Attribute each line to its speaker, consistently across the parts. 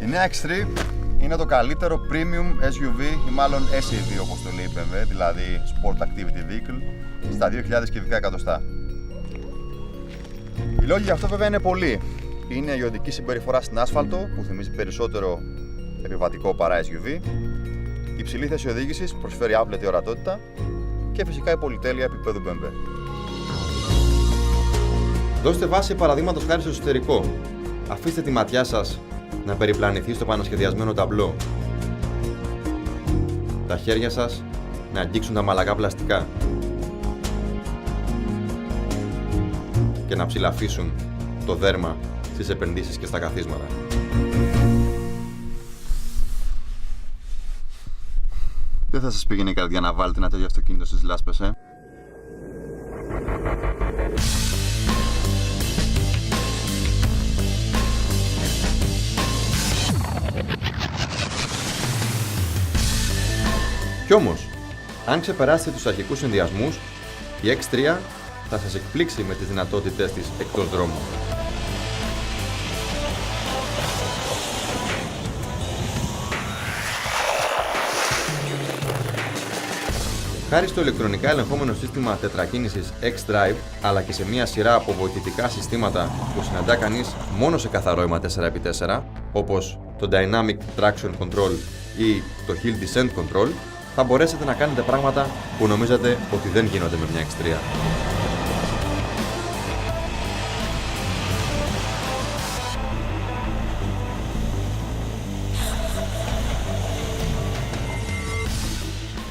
Speaker 1: Η νέα X3 είναι το καλύτερο premium SUV ή μάλλον SUV όπως το λέει η BMW, δηλαδή Sport Activity Vehicle, στα 2.000 κυβικά εκατοστά. Οι λόγοι για αυτό βέβαια είναι πολλοί. Είναι η οδική συμπεριφορά στην άσφαλτο που θυμίζει περισσότερο επιβατικό παρά SUV, η υψηλή θέση οδήγησης προσφέρει άπλετη ορατότητα και φυσικά η πολυτέλεια επίπεδου BMW. Δώστε βάση παραδείγματος χάρη στο εσωτερικό. Αφήστε τη ματιά σας να περιπλανηθεί στο πανασχεδιασμένο ταμπλό. Τα χέρια σας να αγγίξουν τα μαλακά πλαστικά και να ψηλαφίσουν το δέρμα στις επενδύσεις και στα καθίσματα. Δεν θα σας πήγαινε η καρδιά να βάλετε ένα τέτοιο αυτοκίνητο στις λάσπες, Κι όμως, αν ξεπεράσετε τους αρχικούς συνδυασμούς, η X3 θα σας εκπλήξει με τις δυνατότητες της εκτός δρόμου. Χάρη στο ηλεκτρονικά ελεγχόμενο σύστημα τετρακίνησης X-Drive, αλλά και σε μια σειρά από βοηθητικά συστήματα που συναντά κανείς μόνο σε καθαρό 4x4, όπως το Dynamic Traction Control ή το Hill Descent Control, θα μπορέσετε να κάνετε πράγματα που νομίζατε ότι δεν γίνονται με μια X3.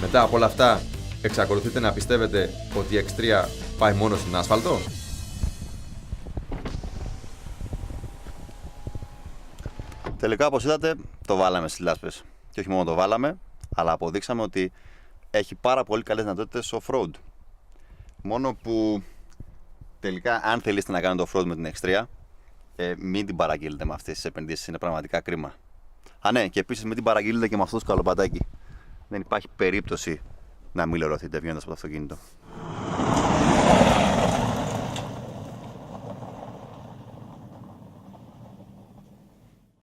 Speaker 1: Μετά από όλα αυτά, εξακολουθείτε να πιστεύετε ότι η X3 πάει μόνο στην άσφαλτο? Τελικά, όπως είδατε, το βάλαμε στις λάσπες. Και όχι μόνο το βάλαμε, αλλά αποδείξαμε ότι έχει πάρα πολύ καλές δυνατότητες off-road. Μόνο που τελικά, αν θελήσετε να κάνετε off-road με την X3, μην την παραγγείλετε με αυτές τις επενδύσεις, είναι πραγματικά κρίμα. Α, ναι, και επίσης μην την παραγγείλετε και με αυτό το σκαλοπατάκι. Δεν υπάρχει περίπτωση να μην λερωθείτε βγαίνοντας από το αυτοκίνητο.